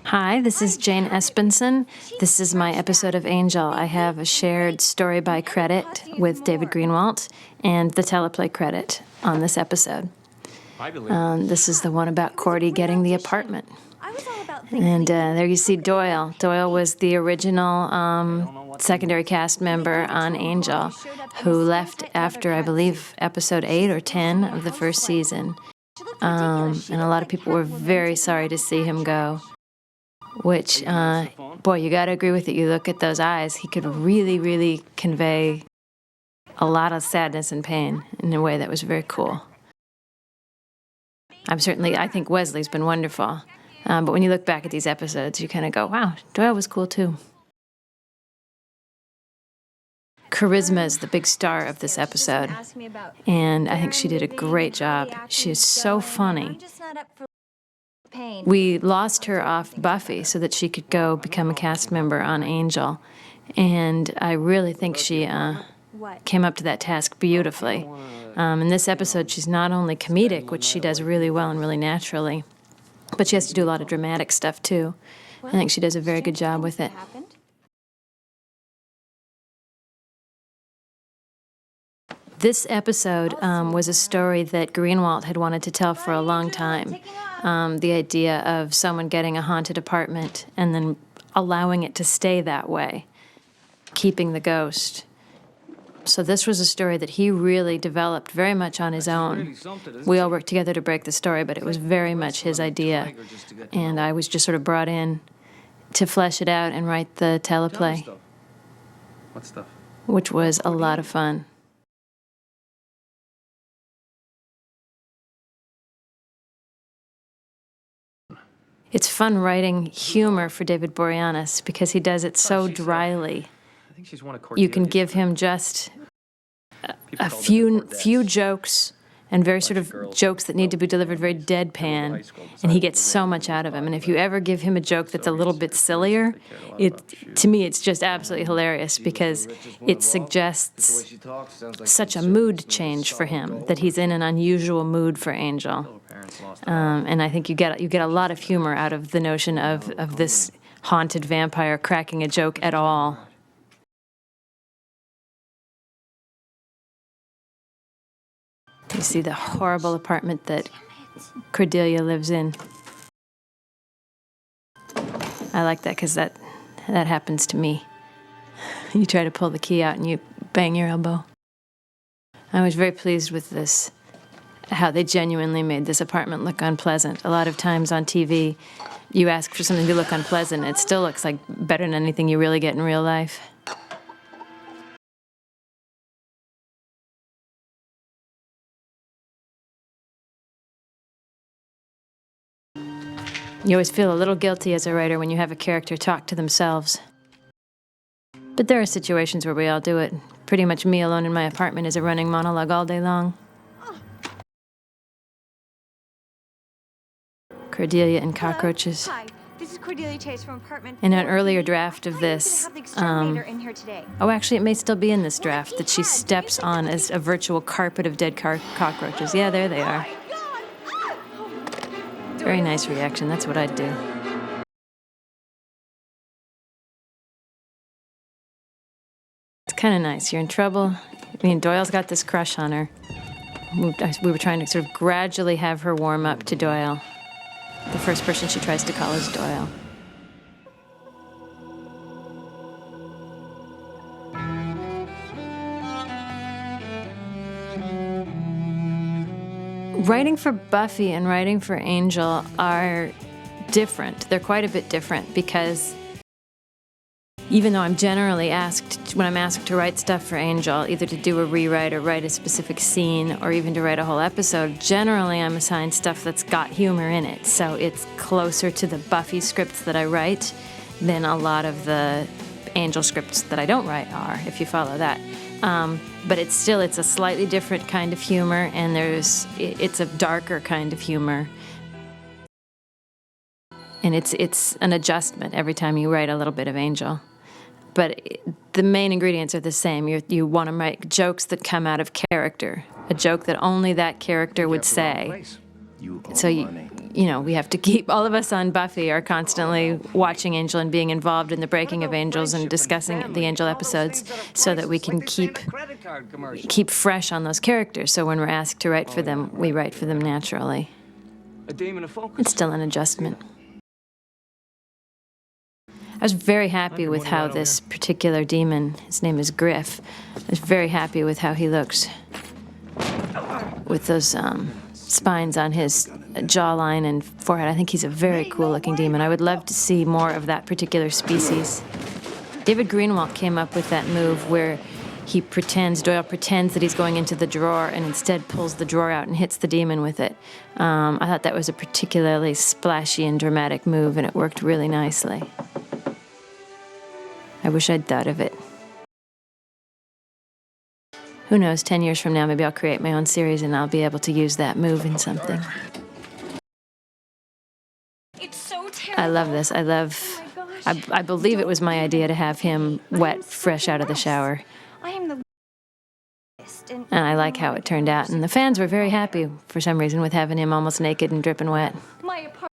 Hi, this is Jane Espenson. This is my episode of Angel. I have a shared story by credit with David Greenwalt and the teleplay credit on this episode. This is the one about Cordy getting the apartment. And there you see Doyle. Doyle was the original secondary cast member on Angel, who left after, I believe, episode 8 or 10 of the first season. And a lot of people were very sorry to see him go. Which, boy, you got to agree with it. You look at those eyes, he could really, really convey a lot of sadness and pain in a way that was very cool. I think Wesley's been wonderful. But when you look back at these episodes, you kind of go, wow, Doyle was cool too. Charisma is the big star of this episode, and I think she did a great job. She is so funny. We lost her off Buffy so that she could go become a cast member on Angel, and I really think she came up to that task beautifully. In this episode, she's not only comedic, which she does really well and really naturally, but she has to do a lot of dramatic stuff too. I think she does a very good job with it. This episode was a story that Greenwalt had wanted to tell for a long time. The idea of someone getting a haunted apartment and then allowing it to stay that way, keeping the ghost. So this was a story that he really developed very much on his own. We all worked together to break the story, but it was very much his idea. And I was just sort of brought in to flesh it out and write the teleplay. What stuff? Which was a lot of fun. It's fun writing humor for David Boreanaz because he does it so dryly. You can give him just a few jokes and very sort of jokes that need to be delivered very deadpan, and he gets so much out of them. And if you ever give him a joke that's a little bit sillier, to me it's just absolutely hilarious because it suggests such a mood change for him, that he's in an unusual mood for Angel. And I think you get a lot of humor out of the notion of this haunted vampire cracking a joke at all. You see the horrible apartment that Cordelia lives in. I like that because that happens to me. You try to pull the key out and you bang your elbow. I was very pleased with this, how they genuinely made this apartment look unpleasant. A lot of times on TV, you ask for something to look unpleasant, it still looks like better than anything you really get in real life. You always feel a little guilty as a writer when you have a character talk to themselves. But there are situations where we all do it. Pretty much me alone in my apartment is a running monologue all day long. Cordelia and cockroaches. Hi, this is Cordelia Chase from apartment. In an earlier draft of this, actually it may still be in this draft, that she steps on as a virtual carpet of dead cockroaches. Yeah, there they are. Very nice reaction. That's what I'd do. It's kind of nice. You're in trouble. I mean, Doyle's got this crush on her. We were trying to sort of gradually have her warm up to Doyle. The first person she tries to call is Doyle. Writing for Buffy and writing for Angel are different. They're quite a bit different because even though I'm generally asked, when I'm asked to write stuff for Angel, either to do a rewrite or write a specific scene or even to write a whole episode, generally I'm assigned stuff that's got humor in it. So it's closer to the Buffy scripts that I write than a lot of the Angel scripts that I don't write are, if you follow that. But it's a slightly different kind of humor, and it's a darker kind of humor. And it's an adjustment every time you write a little bit of Angel. But the main ingredients are the same. You want to make jokes that come out of character, a joke that only that character would say. So we have to keep, all of us on Buffy are constantly watching Angel and being involved in the breaking of Angels and discussing the Angel episodes so that we can keep fresh on those characters. So when we're asked to write for them, we write for them naturally. It's still an adjustment. I was very happy with how this particular demon, his name is Griff, I was very happy with how he looked with those spines on his jawline and forehead. I think he's a very cool-looking demon. I would love to see more of that particular species. David Greenwalt came up with that move where Doyle pretends that he's going into the drawer and instead pulls the drawer out and hits the demon with it. I thought that was a particularly splashy and dramatic move, and it worked really nicely. I wish I'd thought of it. Who knows, 10 years from now, maybe I'll create my own series and I'll be able to use that move in something. It's so terrible. I love this. I believe it was my idea to have him wet, fresh out of the shower. I am the worst, And I like how it turned out. And the fans were very happy, for some reason, with having him almost naked and dripping wet. my apartment.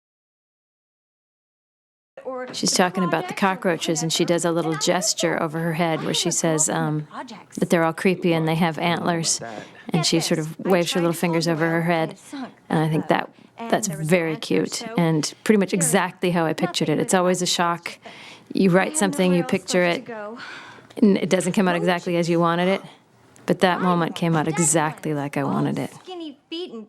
She's talking about the cockroaches, and she does a little gesture over her head where she says that they're all creepy and they have antlers. And she sort of waves her little fingers over her head. And I think that's very cute and pretty much exactly how I pictured it. It's always a shock. You write something, you picture it, and it doesn't come out exactly as you wanted it. But that moment came out exactly like I wanted it. Skinny feet and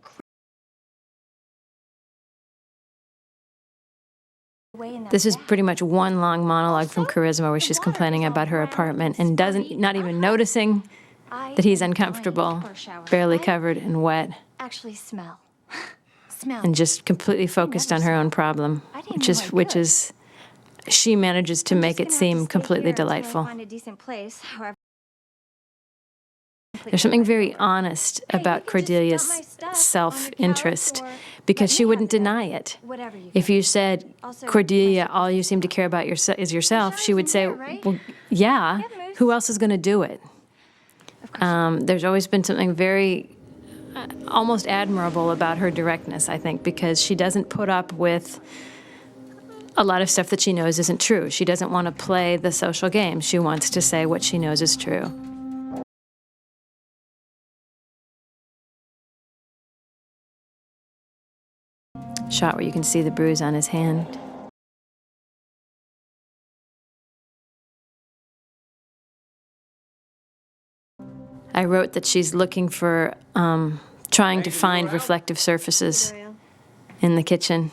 This is pretty much one long monologue from Charisma where she's complaining about her apartment and not even noticing that he's uncomfortable, barely covered and wet, actually smell. and just completely focused on her own problem, which is she manages to make it seem completely delightful. Find a decent place, however. There's something very honest about Cordelia's self-interest, because she wouldn't deny it. If you said, Cordelia, all you seem to care about is yourself, she would say, well, yeah, who else is going to do it? There's always been something very almost admirable about her directness, I think, because she doesn't put up with a lot of stuff that she knows isn't true. She doesn't want to play the social game. She wants to say what she knows is true. Shot where you can see the bruise on his hand. I wrote that she's looking for, trying to find reflective surfaces in the kitchen.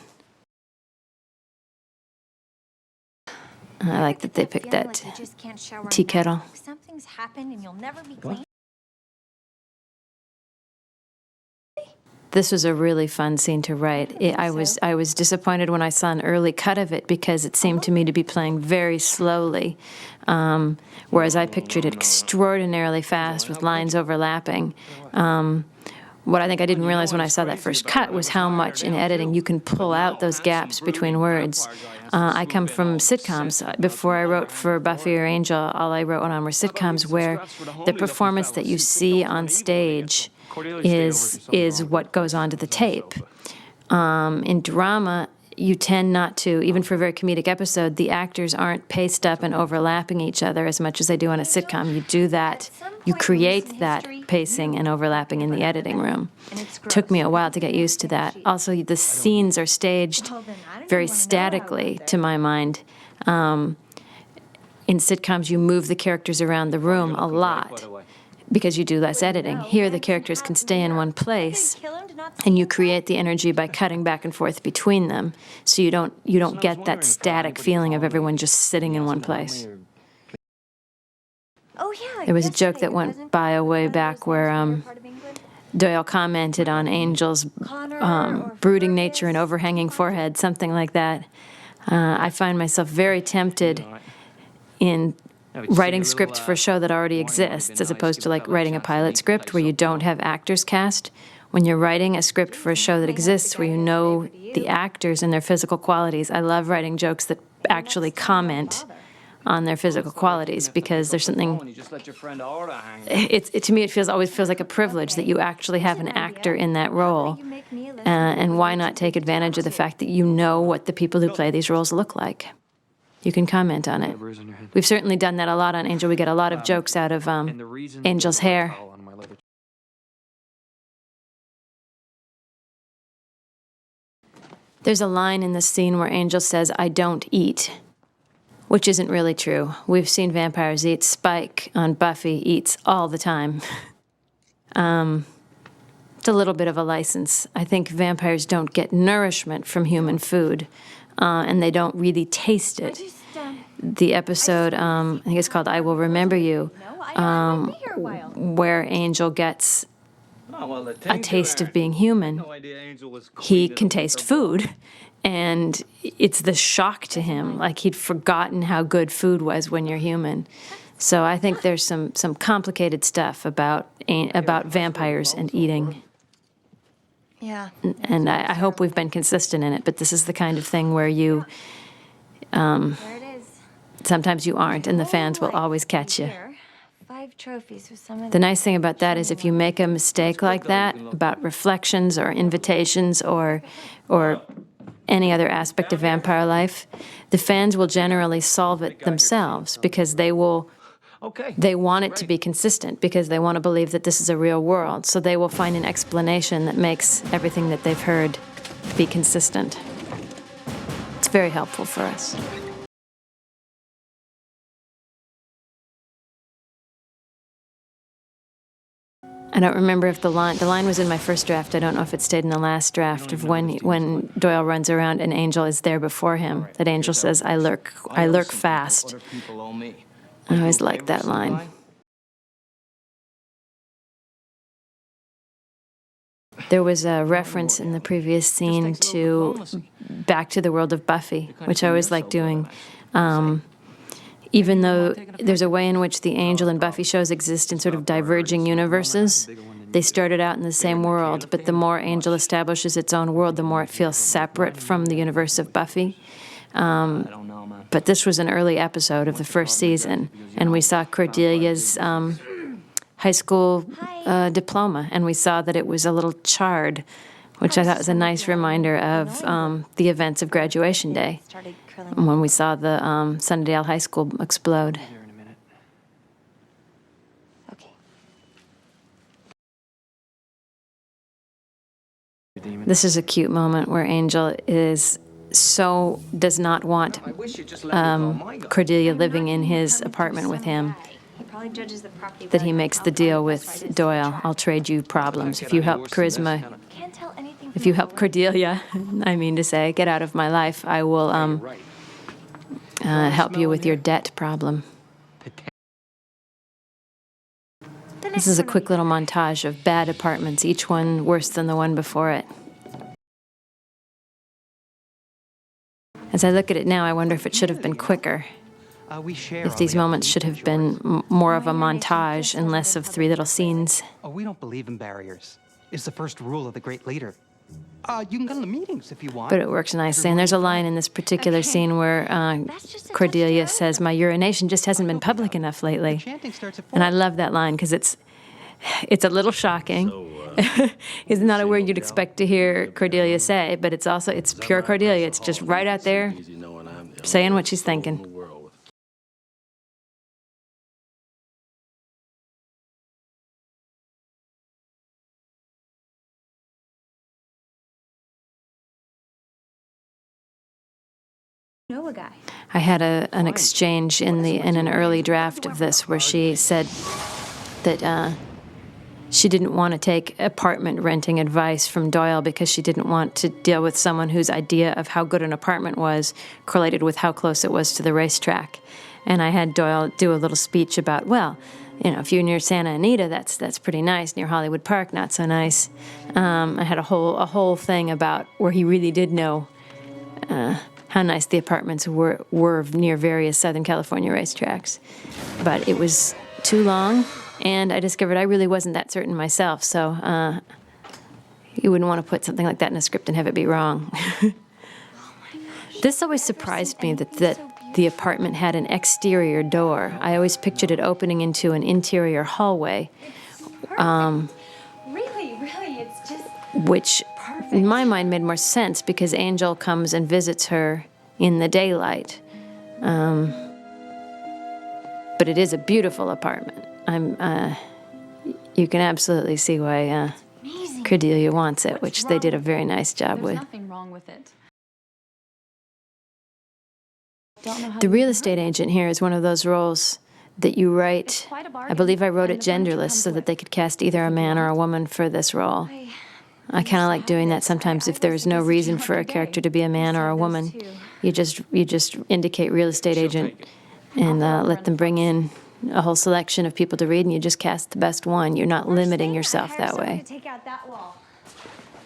I like that they picked that tea kettle. Something's happened and you'll never be clean. This was a really fun scene to write. I was disappointed when I saw an early cut of it because it seemed to me to be playing very slowly, whereas I pictured it extraordinarily fast with lines overlapping. What I think I didn't realize when I saw that first cut was how much in editing you can pull out those gaps between words. I come from sitcoms. Before I wrote for Buffy or Angel, all I wrote on were sitcoms where the performance that you see on stage is what goes onto the tape. In drama, you tend not to, even for a very comedic episode, the actors aren't paced up and overlapping each other as much as they do on a sitcom. You do that, you create that pacing and overlapping in the editing room. It took me a while to get used to that. Also, the scenes are staged very statically, to my mind. In sitcoms, you move the characters around the room a lot because you do less editing. Here, the characters can stay in one place, and you create the energy by cutting back and forth between them, so you don't get that static feeling of everyone just sitting in one place. Oh yeah. There was a joke that went by a way back where Doyle commented on Angel's brooding nature and overhanging forehead, something like that. I find myself very tempted in writing scripts for a show that already exists, as opposed to like writing a pilot script where you don't have actors cast. When you're writing a script for a show that exists where you know the actors and their physical qualities, I love writing jokes that actually comment on their physical qualities, because there's something, You just let your friend Aura hang. to me, it always feels like a privilege that you actually have an actor in that role. You make me a list. And why not take advantage of the fact that you know what the people who play these roles look like? You can comment on it. Bruise on your head. We've certainly done that a lot on Angel. We get a lot of jokes out of And the reason Angel's hair. on my leather. There's a line in the scene where Angel says, "I don't eat," which isn't really true. We've seen vampires eat. Spike on Buffy eats all the time. It's a little bit of a license. I think vampires don't get nourishment from human food, and they don't really taste it. The episode, I think it's called "I Will Remember You," No, I've been here a while. where Angel gets Oh, well, the a things taste are- of being human. No idea Angel was He cleaning can up taste her food, and it's the shock to him, like he'd forgotten how good food was when you're human. So I think there's some complicated stuff about vampires and eating, Yeah. and I hope we've been consistent in it, but this is the kind of thing where you, There it is. sometimes you aren't, and the fans will always catch you. Here. 5 trophies with some of The nice thing about that is if you make a mistake like that about reflections or invitations or any other aspect of vampire life, the fans will generally solve it themselves, because they want it to be consistent, because they want to believe that this is a real world. So they will find an explanation that makes everything that they've heard be consistent. It's very helpful for us. I don't remember if the line was in my first draft. I don't know if it stayed in the last draft of when Doyle runs around and Angel is there before him. That Angel says, I lurk fast." Other people owe me. I always liked that line. There was a reference in the previous scene to Back to the World of Buffy, which I always like doing. Even though there's a way in which the Angel and Buffy shows exist in sort of diverging universes, they started out in the same world, but the more Angel establishes its own world, the more it feels separate from the universe of Buffy. I don't know, man. But this was an early episode of the first season, and we saw Cordelia's high school diploma, and we saw that it was a little charred, which I thought was a nice reminder of the events of graduation day, started curling. when we saw the Sunnydale High School explode. Here in a minute. Okay. This is a cute moment where Angel does not want I wish you'd just let me call my guy. Cordelia living in his apartment with him, He probably judges the property that he value makes by the how deal far with it's right. Doyle. I'll trade you problems. If you help Charisma, Can't tell anything if from you the help photo. Cordelia, I mean to say, get out of my life, I will Right. help you with your debt problem. The This next is a one will quick be little montage of bad apartments, each one worse than the one before it. As I look at it now, I wonder if it should have been quicker, We share if all these the moments upkeep should and have been chores. more of a montage and less of 3 little scenes. Oh, we don't believe in barriers. It's the first rule of the great leader. You can come to meetings if you want. But it works nicely. And there's a line in this particular scene where That's just a Cordelia touch to says, "My urination just hasn't been public enough lately." Chanting starts at 4. And I love that line because it's a little shocking. It's not a word you'd expect to hear Cordelia say, but it's pure Cordelia. It's just right out there saying what she's thinking. Know a guy. I had an exchange in an early draft of this where she said that she didn't want to take apartment renting advice from Doyle because she didn't want to deal with someone whose idea of how good an apartment was correlated with how close it was to the racetrack. And I had Doyle do a little speech about, well, if you're near Santa Anita, that's pretty nice. Near Hollywood Park, not so nice. I had a whole thing about where he really did know how nice the apartments were near various Southern California racetracks. But it was too long, and I discovered I really wasn't that certain myself, so you wouldn't want to put something like that in a script and have it be wrong. This always surprised me that the apartment had an exterior door. I always pictured it opening into an interior hallway, Really, it's just which in my mind made more sense because Angel comes and visits her in the daylight. But it is a beautiful apartment. You can absolutely see why Cordelia wants it, which they did a very nice job with. Nothing wrong with it. Don't know how The you real can estate hide it. agent here is one of those roles that you write. quite a I bargain. believe I wrote And it the furniture genderless comes so that with they could cast either a man or a woman for this role. I kind of like doing that sometimes if there's no reason for a character to be a man or a woman. You just indicate real estate agent and let them bring in a whole selection of people to read, and you just cast the best one. You're not limiting yourself that way. To take out that wall.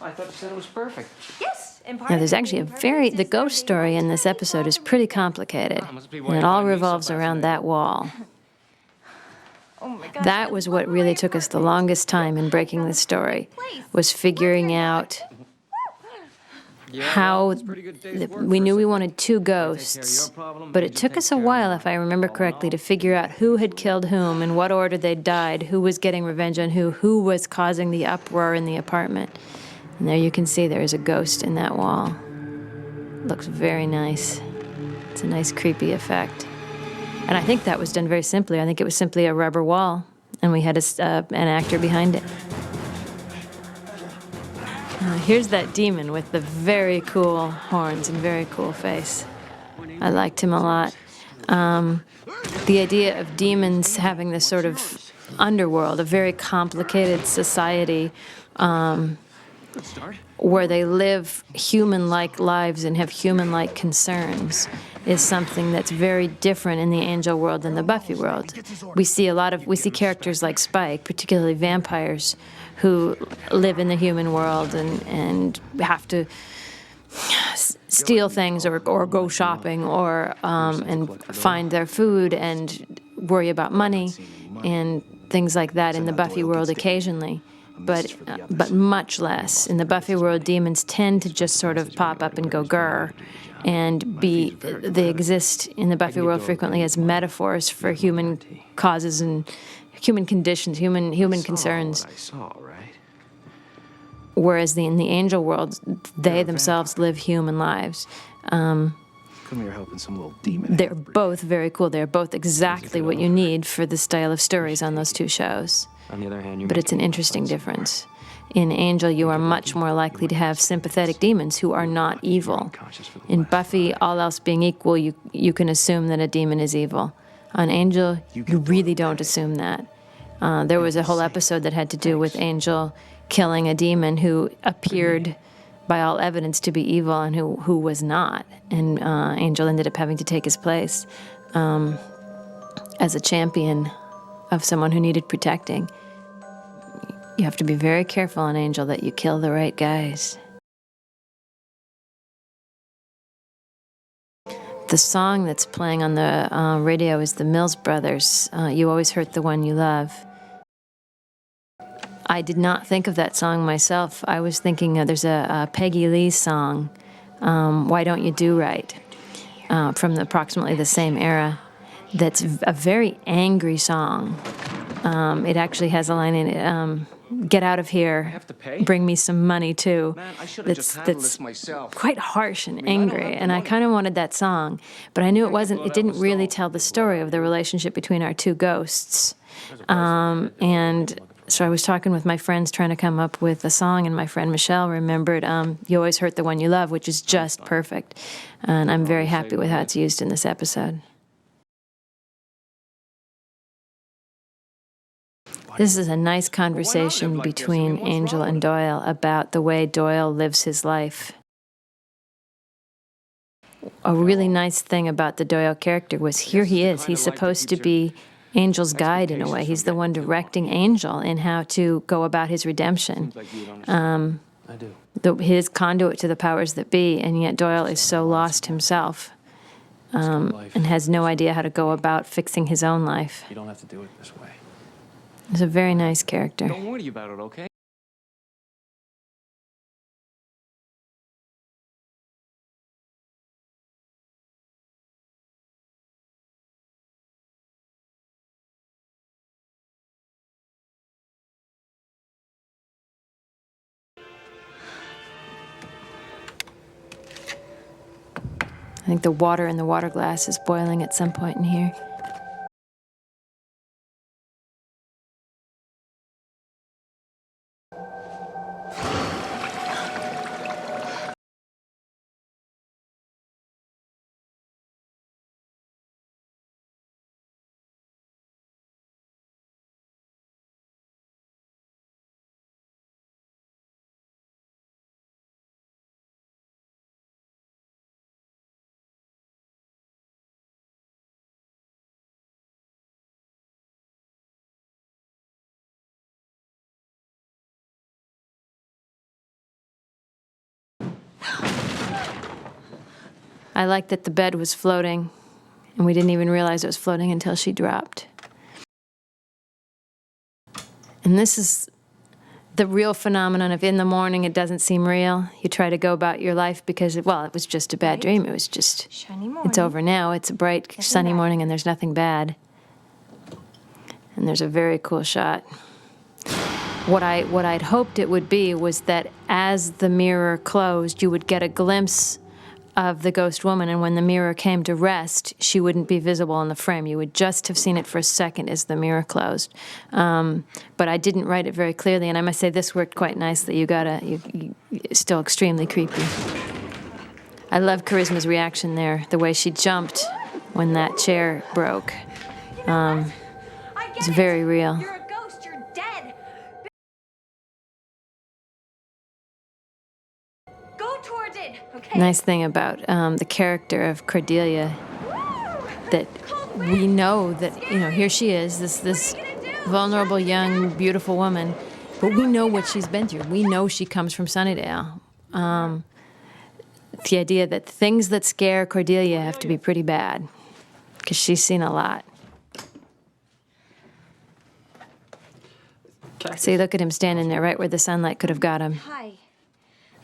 I thought you said it was perfect. Yes, and part Now, of there's it actually a being very, perfect the is there ghost being story in this tiny episode is closet pretty window. complicated, must be why and you it all bought me revolves some last around night. that wall. Oh my gosh. That I was love what my really took us the apartment. longest time in breaking this story, was figuring out how we knew we wanted two ghosts, but it took us a while, if I remember correctly, to figure out who had killed whom, in what order they died, who was getting revenge on who was causing the uproar in the apartment. And there you can see there is a ghost in that wall. Looks very nice. It's a nice creepy effect. And I think that was done very simply. I think it was simply a rubber wall, and we had an actor behind it. Here's that demon with the very cool horns and very cool face. I liked him a lot. The idea of demons having this sort of underworld, a very complicated society where they live human-like lives and have human-like concerns is something that's very different in the Angel world than the Buffy world. We see characters like Spike, particularly vampires, who live in the human world and have to steal things or go shopping or and find their food and worry about money and things like that in the Buffy world occasionally. But much less. In the Buffy world, demons tend to just sort of pop up and go grr, and they exist in the Buffy world frequently as metaphors for human causes and human conditions, human concerns. Whereas in the Angel world, they themselves live human lives. Come here helping some little demon. They're both very cool. They're both exactly what you need for the style of stories on those two shows. On the other hand, But it's an interesting difference. In Angel, you are much more likely to have sympathetic demons who are not evil. In Buffy, all else being equal, you can assume that a demon is evil. On Angel, you really don't assume that. There was a whole episode that had to do with Angel killing a demon who appeared, by all evidence, to be evil and who was not. And Angel ended up having to take his place as a champion of someone who needed protecting. You have to be very careful on Angel that you kill the right guys. The song that's playing on the radio is the Mills Brothers, You Always Hurt the One You Love. I did not think of that song myself. I was thinking there's a Peggy Lee song, Why Don't You Do Right, from approximately the same era. That's a very angry song. It actually has a line in it, get out of here, bring me some money too. That's quite harsh and angry, and I kind of wanted that song, but I knew it didn't really tell the story of the relationship between our two ghosts. And so I was talking with my friends trying to come up with a song, and my friend Michelle remembered You Always Hurt the One You Love, which is just perfect, and I'm very happy with how it's used in this episode. This is a nice conversation between Angel and Doyle about the way Doyle lives his life. A really nice thing about the Doyle character was here he is. He's supposed to be Angel's guide in a way. He's the one directing Angel in how to go about his redemption. His conduit to the powers that be, and yet Doyle is so lost himself and has no idea how to go about fixing his own life. You don't have to do it this way. He's a very nice character. Don't worry about it, okay? think the water in the water glass is boiling at some point in here. I like that the bed was floating, and we didn't even realize it was floating until she dropped. And this is the real phenomenon of in the morning it doesn't seem real. You try to go about your life because, it was just a bad dream. It was just, Shiny morning. it's over now. It's a bright, sunny morning, and there's nothing bad. And there's a very cool shot. What I'd hoped it would be was that as the mirror closed, you would get a glimpse of the ghost woman, and when the mirror came to rest, she wouldn't be visible in the frame. You would just have seen it for a second as the mirror closed. But I didn't write it very clearly, and I must say this worked quite nicely. It's still extremely creepy. I love Charisma's reaction there, the way she jumped when that chair broke. It's very real. You're a ghost. You're dead. Go towards it, okay? Nice thing about the character of Cordelia, that we know that, here she is, this vulnerable, young, beautiful woman, but we know what she's been through. We know she comes from Sunnydale. The idea that things that scare Cordelia have to be pretty bad, because she's seen a lot. See, look at him standing there right where the sunlight could have got him. Hi.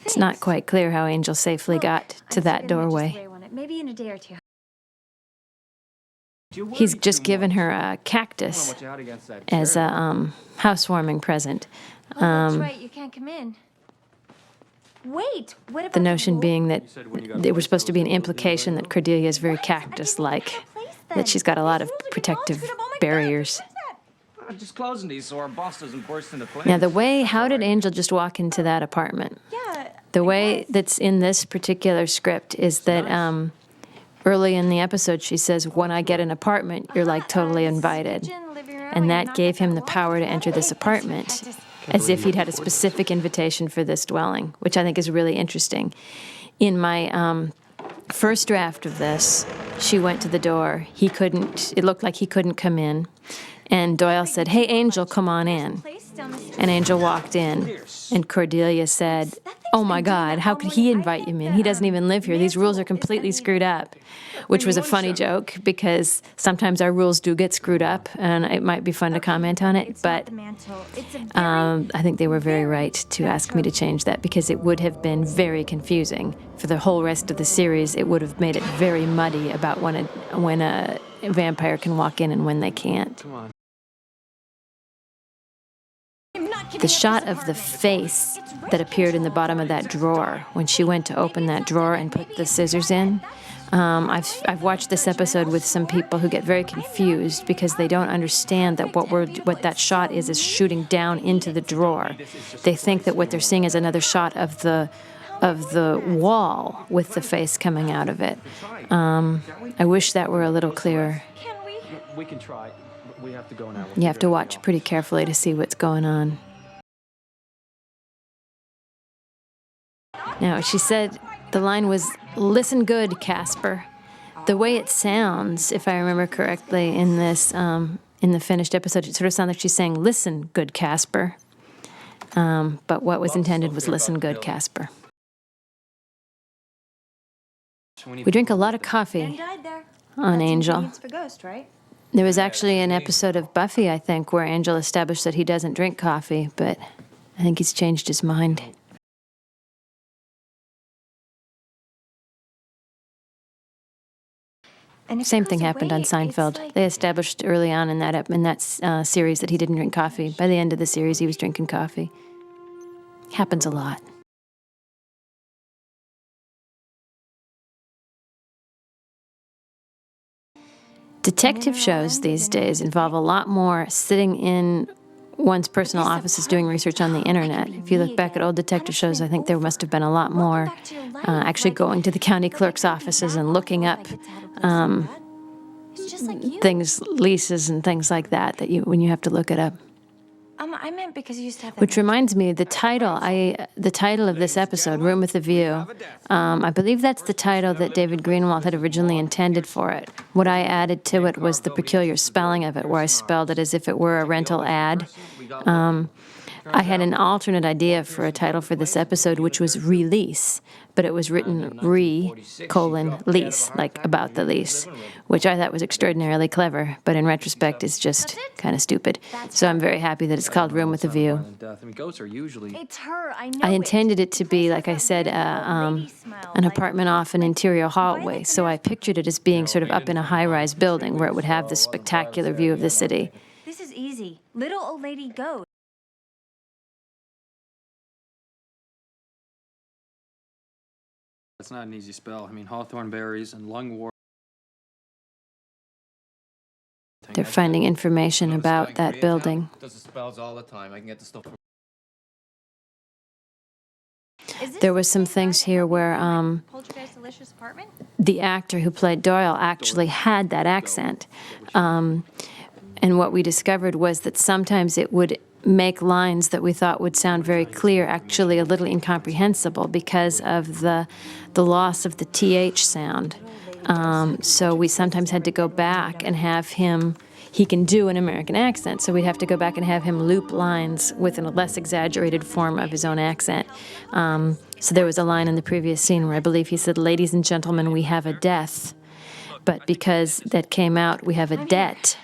It's not quite clear how Angel safely got to that doorway. Maybe in a day or two. He's just given her a cactus as a housewarming present. Oh, that's right. You can't come in. Wait. What about The notion rule? being that there was supposed to be an implication that Cordelia is very cactus-like, that she's got a lot of protective barriers. I'm just closing these so our boss doesn't burst into flames. Now, how did Angel just walk into that apartment? Yeah. The way that's in this particular script is that early in the episode she says, when I get an apartment, you're like totally invited. And that gave him the power to enter this apartment as if he'd had a specific invitation for this dwelling, which I think is really interesting. In my first draft of this, she went to the door. It looked like he couldn't come in. And Doyle said, "Hey, Angel, come on in." And Angel walked in, and Cordelia said, "Oh my God, how could he invite you in? He doesn't even live here. These rules are completely screwed up," which was a funny joke because sometimes our rules do get screwed up, and it might be fun to comment on it. But I think they were very right to ask me to change that because it would have been very confusing for the whole rest of the series. It would have made it very muddy about when a vampire can walk in and when they can't. Come on. The shot of the face that appeared in the bottom of that drawer when she went to open that drawer and put the scissors in. I've watched this episode with some people who get very confused because they don't understand that what that shot is shooting down into the drawer. They think that what they're seeing is another shot of the wall with the face coming out of it. I wish that were a little clearer. Can we? We can try. But we have to go now. You have to watch pretty carefully to see what's going on. Now, she said the line was, "Listen good, Casper." The way it sounds, if I remember correctly, in this in the finished episode, it sort of sounds like she's saying, "Listen good, Casper." But what was intended was, "Listen good, Casper." We drink a lot of coffee Died there. on Angel. It's for ghost, right? There was actually an episode of Buffy, I think, where Angel established that he doesn't drink coffee, but I think he's changed his mind. And if it Same thing goes happened on away, it's Seinfeld. like- They established early on in that series that he didn't drink coffee. By the end of the series, he was drinking coffee. Happens a lot. Detective shows these days involve a lot more sitting in one's personal offices doing research on the internet. If you look back at old detective shows, I think there must have been a lot more actually going to the county clerk's offices and looking up things, leases and things like that, when you have to look it up. I meant because you used to have that. Which reminds me, the title of this episode, Room with a View, I believe that's the title that David Greenwald had originally intended for it. What I added to it was the peculiar spelling of it, where I spelled it as if it were a rental ad. I had an alternate idea for a title for this episode, which was Release, but it was written lease, like about the lease, which I thought was extraordinarily clever, but in retrospect is just kind of stupid. So I'm very happy that it's called Room with a View. Ghosts are usually. It's her. I know. I intended it to be, like I said, an apartment off an interior hallway, so I pictured it as being sort of up in a high-rise building where it would have this spectacular view of the city. This is easy. Little old lady ghost. It's not an easy spell. I mean, hawthorn berries and lungwort. They're finding information about that building. Does the spells all the time. I can get the stuff from. There was some things here where the actor who played Doyle actually had that accent. And what we discovered was that sometimes it would make lines that we thought would sound very clear actually a little incomprehensible because of the loss of the TH sound. So we sometimes had to go back and have him, he can do an American accent, so we'd have to go back and have him loop lines with a less exaggerated form of his own accent. So there was a line in the previous scene where I believe he said, "Ladies and gentlemen, we have a death." But because that came out, we have a debt,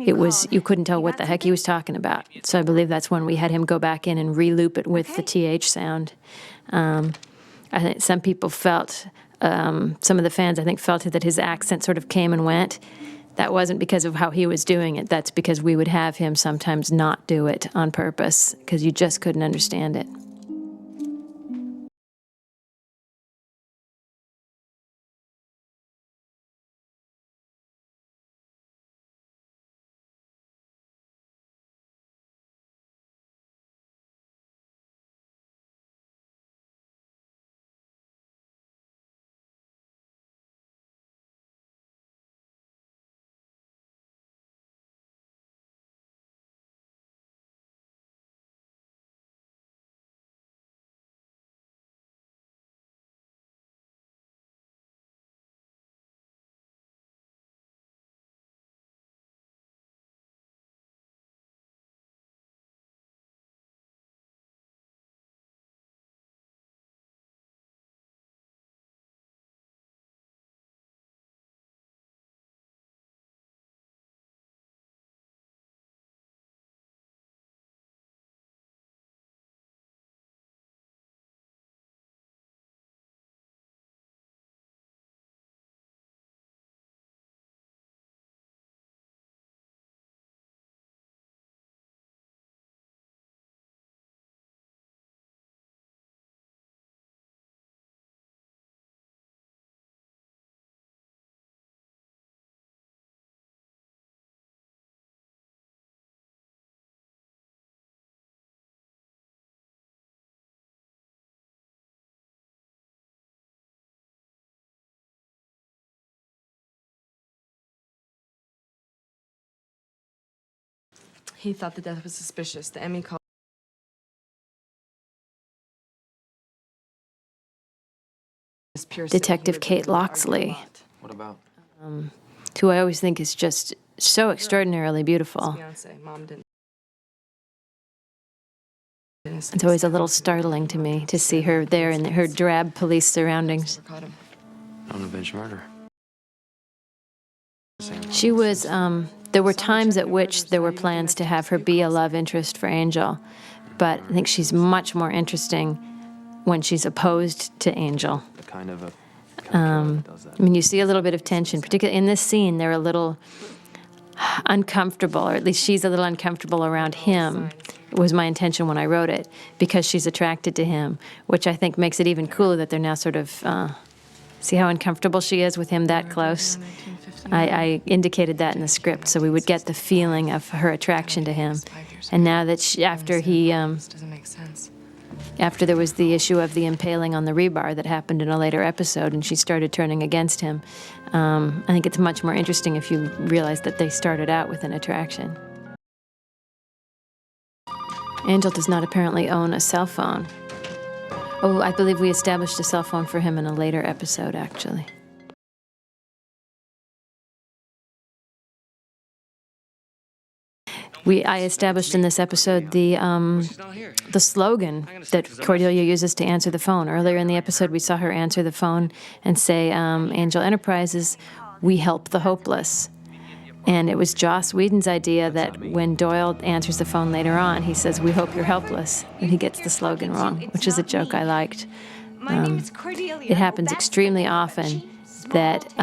it was, you couldn't tell what the heck he was talking about. So I believe that's when we had him go back in and re-loop it with the TH sound. I think some people felt, some of the fans, I think, felt that his accent sort of came and went. That wasn't because of how he was doing it. That's because we would have him sometimes not do it on purpose because you just couldn't understand it. He thought the death was suspicious. The Emmy called. Detective Kate Loxley, What about? who I always think is just so extraordinarily beautiful. Mom didn't. It's always a little startling to me to see her there in her drab police surroundings. Unavenged murder. She was, there were times at which there were plans to have her be a love interest for Angel, but I think she's much more interesting when she's opposed to Angel. The kind of a killer that does that. I mean, you see a little bit of tension, particularly in this scene. They're a little uncomfortable, or at least she's a little uncomfortable around him. It was my intention when I wrote it, because she's attracted to him, which I think makes it even cooler that they're now sort of, see how uncomfortable she is with him that close? I indicated that in the script, so we would get the feeling of her attraction to him. And now that after This doesn't make sense. after there was the issue of the impaling on the rebar that happened in a later episode, and she started turning against him, I think it's much more interesting if you realize that they started out with an attraction. Angel does not apparently own a cell phone. Oh, I believe we established a cell phone for him in a later episode, actually. I established in this episode the slogan that Cordelia uses to answer the phone. Earlier in the episode, we saw her answer the phone and say, Angel Enterprises, we help the hopeless. And it was Joss Whedon's idea that when Doyle answers the phone later on, he says, we hope you're helpless, and he gets the slogan wrong, which is a joke I liked. My name is Cordelia. It happens extremely often that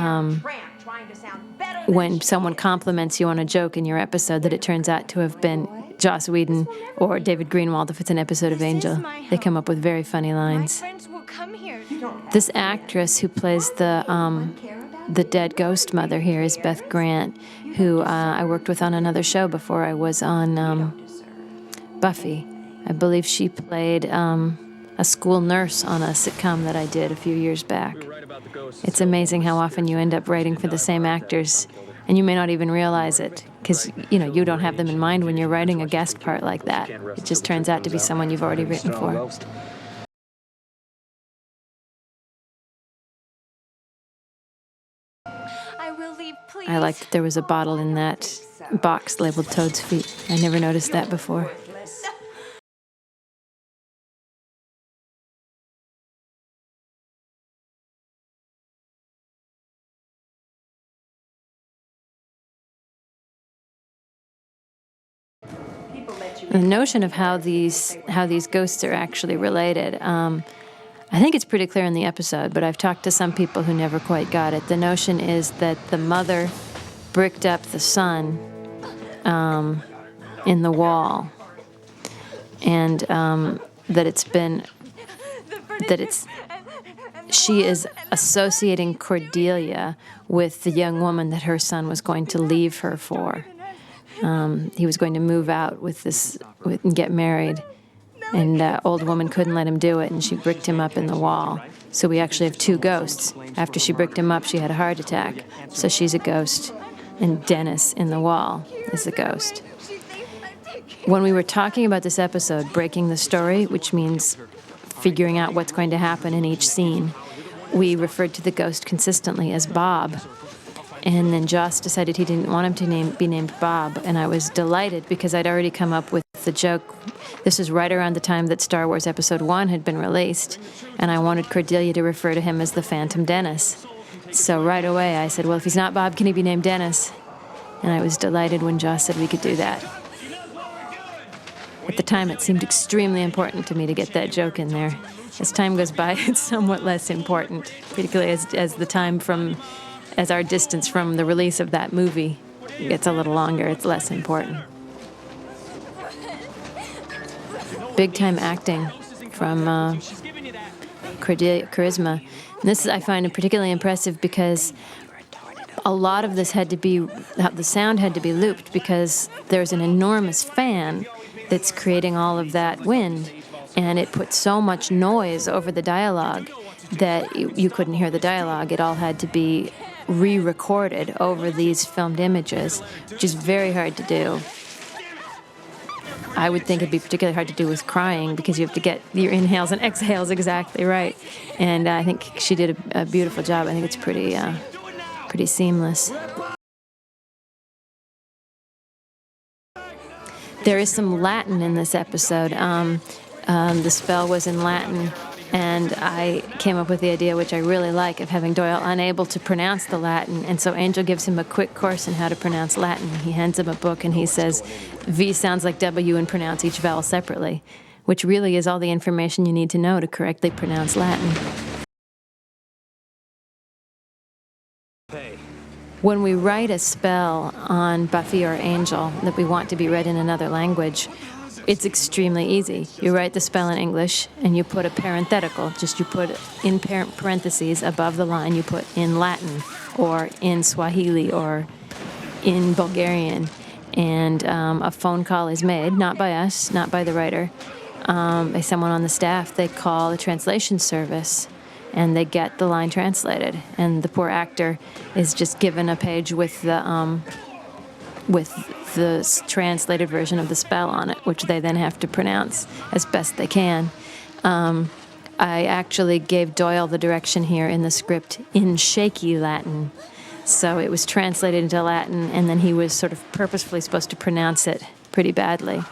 when someone compliments you on a joke in your episode, that it turns out to have been Joss Whedon or David Greenwald if it's an episode of Angel. They come up with very funny My lines. friends will come here. This actress who plays the dead ghost mother here is Beth Grant, who I worked with on another show before I was on Buffy. I believe she played a school nurse on a sitcom that I did a few years back. It's amazing how often you end up writing for the same actors, and you may not even realize it, because you don't have them in mind when you're writing a guest part like that. It just turns out to be someone you've already written for. I will leave, please. I like that there was a bottle in that box labeled Toad's Feet. I never noticed that before. The notion of how these ghosts are actually related, I think it's pretty clear in the episode, but I've talked to some people who never quite got it. The notion is that the mother bricked up the son in the wall, and she is associating Cordelia with the young woman that her son was going to leave her for. He was going to move out and get married, and old woman couldn't let him do it, and she bricked him up in the wall. So we actually have two ghosts. After she bricked him up, she had a heart attack, so she's a ghost, and Dennis in the wall is a ghost. When we were talking about this episode, breaking the story, which means figuring out what's going to happen in each scene, we referred to the ghost consistently as Bob. And then Joss decided he didn't want him to be named Bob, and I was delighted because I'd already come up with the joke. This was right around the time that Star Wars Episode 1 had been released, and I wanted Cordelia to refer to him as the Phantom Dennis. So right away I said, well, if he's not Bob, can he be named Dennis? And I was delighted when Joss said we could do that. At the time, it seemed extremely important to me to get that joke in there. As time goes by, it's somewhat less important, particularly as our distance from the release of that movie gets a little longer, it's less important. Big-time acting from Cordelia Charisma. And this I find particularly impressive because a lot of this the sound had to be looped because there's an enormous fan that's creating all of that wind, and it put so much noise over the dialogue that you couldn't hear the dialogue. It all had to be re-recorded over these filmed images, which is very hard to do. I would think it'd be particularly hard to do with crying because you have to get your inhales and exhales exactly right. And I think she did a beautiful job. I think it's pretty seamless. There is some Latin in this episode. The spell was in Latin, and I came up with the idea, which I really like, of having Doyle unable to pronounce the Latin, and so Angel gives him a quick course in how to pronounce Latin. He hands him a book, and he says, V sounds like W, and pronounce each vowel separately, which really is all the information you need to know to correctly pronounce Latin. When we write a spell on Buffy or Angel that we want to be read in another language, It's extremely easy. You write the spell in English, and you put a parenthetical. Just you put in parentheses above the line, you put in Latin, or in Swahili, or in Bulgarian. And a phone call is made, not by us, not by the writer, by someone on the staff. They call the translation service, and they get the line translated. And the poor actor is just given a page with the translated version of the spell on it, which they then have to pronounce as best they can. I actually gave Doyle the direction here in the script in shaky Latin. So it was translated into Latin, and then he was sort of purposefully supposed to pronounce it pretty badly.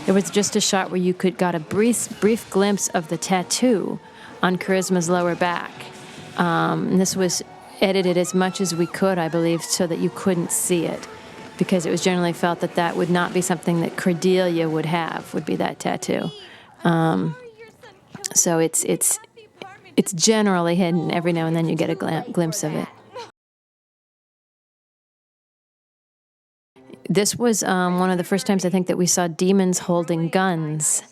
There was just a shot where you got a brief glimpse of the tattoo on Charisma's lower back. And this was edited as much as we could, I believe, so that you couldn't see it, because it was generally felt that that would not be something that Cordelia would have, would be that tattoo. So it's generally hidden. Every now and then you get a glimpse of it. This was one of the first times I think that we saw demons holding guns,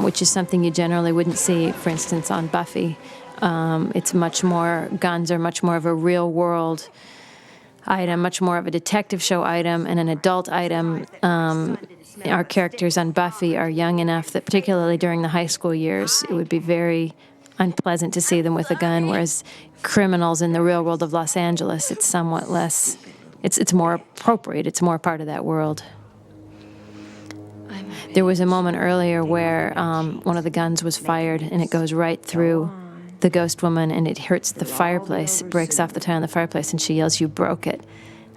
which is something you generally wouldn't see, for instance, on Buffy. It's much more, guns are much more of a real world item, much more of a detective show item and an adult item. Our characters on Buffy are young enough that particularly during the high school years, it would be very unpleasant to see them with a gun, whereas criminals in the real world of Los Angeles, it's somewhat less, it's more appropriate, it's more part of that world. There was a moment earlier where one of the guns was fired and it goes right through the ghost woman and it hurts the fireplace, it breaks off the tile on the fireplace, and she yells, "You broke it."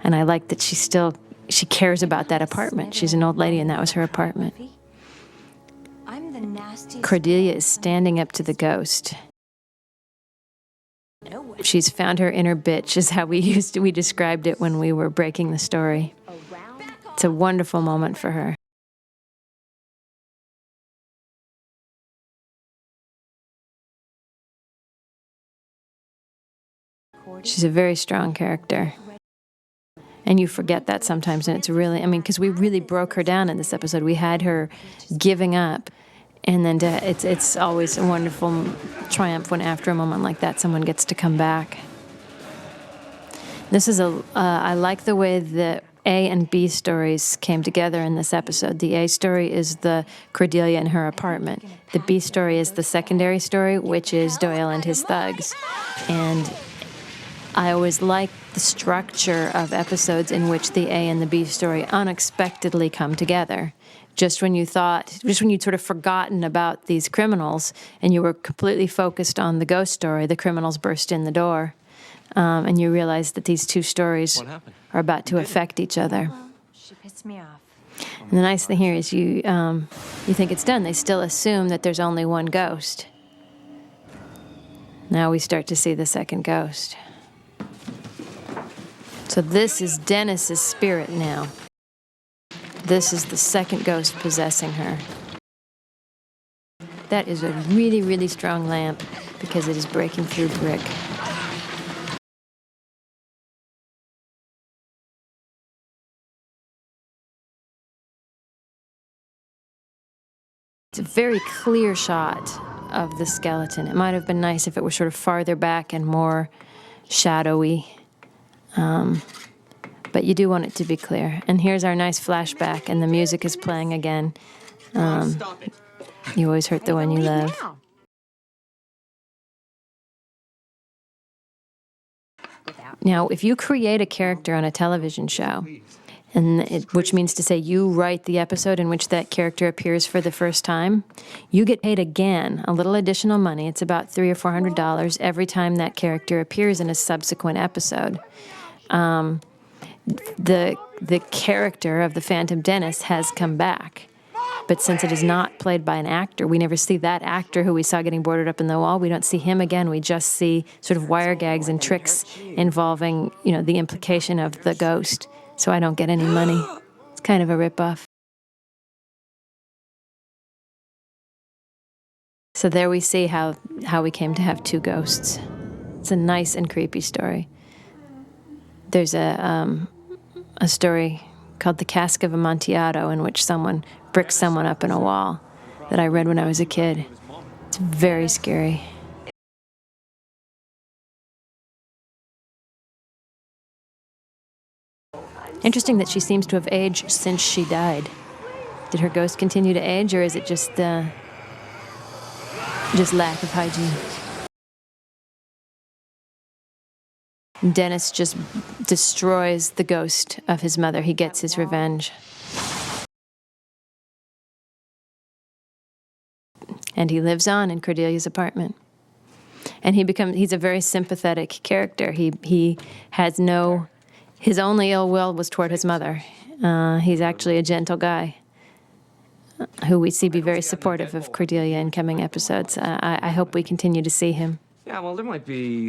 And I like that she cares about that apartment. She's an old lady and that was her apartment. Cordelia is standing up to the ghost. She's found her inner bitch, is how we described it when we were breaking the story. It's a wonderful moment for her. She's a very strong character. And you forget that sometimes, and it's really, because we really broke her down in this episode. We had her giving up, and then it's always a wonderful triumph when after a moment like that, someone gets to come back. This is I like the way the A and B stories came together in this episode. The A story is the Cordelia in her apartment. The B story is the secondary story, which is Doyle and his thugs. And I always like the structure of episodes in which the A and the B story unexpectedly come together. Just when you'd sort of forgotten about these criminals and you were completely focused on the ghost story, the criminals burst in the door. And you realize that these two stories are about to affect each other. She pissed me off. And the nice thing here is you think it's done. They still assume that there's only one ghost. Now we start to see the second ghost. So this is Dennis's spirit now. This is the second ghost possessing her. That is a really, really strong lamp because it is breaking through brick. It's a very clear shot of the skeleton. It might have been nice if it were sort of farther back and more shadowy. But you do want it to be clear. And here's our nice flashback, and the music is playing again. You always hurt the one you love. Now, if you create a character on a television show, which means to say you write the episode in which that character appears for the first time, you get paid again a little additional money. It's about $300 or $400 every time that character appears in a subsequent episode. The character of the Phantom Dennis has come back. But since it is not played by an actor, we never see that actor who we saw getting boarded up in the wall. We don't see him again. We just see sort of wire gags and tricks involving, the implication of the ghost. So I don't get any money. It's kind of a ripoff. So there we see how we came to have two ghosts. It's a nice and creepy story. There's a story called The Cask of Amontillado, in which someone bricks someone up in a wall, that I read when I was a kid. It's very scary. Interesting that she seems to have aged since she died. Did her ghost continue to age, or is it just lack of hygiene? Dennis just destroys the ghost of his mother. He gets his revenge. And he lives on in Cordelia's apartment. And he's a very sympathetic character. He has his only ill will was toward his mother. He's actually a gentle guy who we see be very supportive of Cordelia in coming episodes. I hope we continue to see him. Yeah, well, there might be...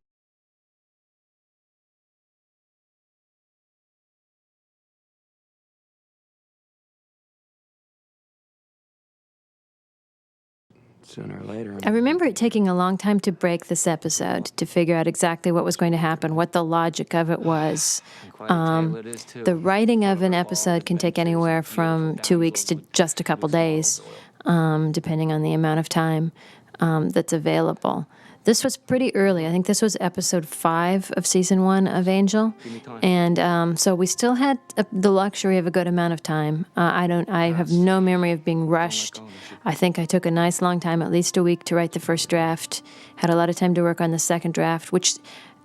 Sooner or later. I remember it taking a long time to break this episode, to figure out exactly what was going to happen, what the logic of it was. The writing of an episode can take anywhere from 2 weeks to just a couple days, depending on the amount of time that's available. This was pretty early. I think this was episode 5 of season 1 of Angel, and so we still had the luxury of a good amount of time. I have no memory of being rushed. I think I took a nice long time, at least a week, to write the first draft. Had a lot of time to work on the second draft, which,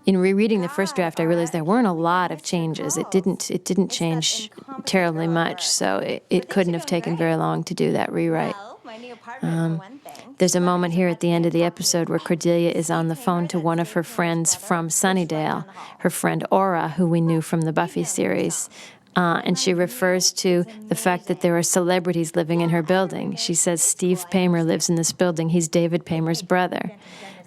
in rereading the first draft, I realized there weren't a lot of changes. It didn't change terribly much, so it couldn't have taken very long to do that rewrite. There's a moment here at the end of the episode where Cordelia is on the phone to one of her friends from Sunnydale, her friend Aura, who we knew from the Buffy series. And she refers to the fact that there are celebrities living in her building. She says Steve Paymer lives in this building. He's David Paymer's brother.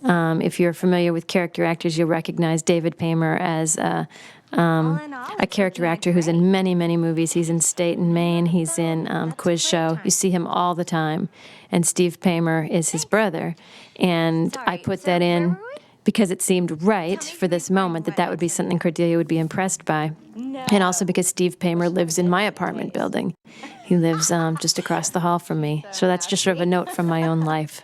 If you're familiar with character actors, you'll recognize David Paymer as a character actor who's in many, many movies. He's in State and Maine. He's in Quiz Show. You see him all the time. And Steve Paymer is his brother. And I put that in because it seemed right for this moment that would be something Cordelia would be impressed by. And also because Steve Paymer lives in my apartment building. He lives just across the hall from me. So that's just sort of a note from my own life.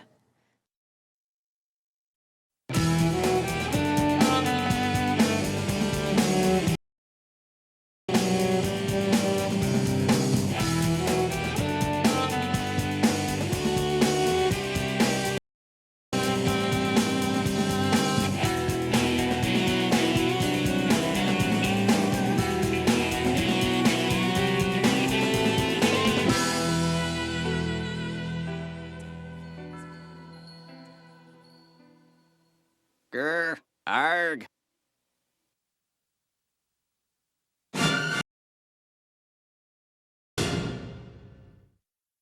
Grr, arg.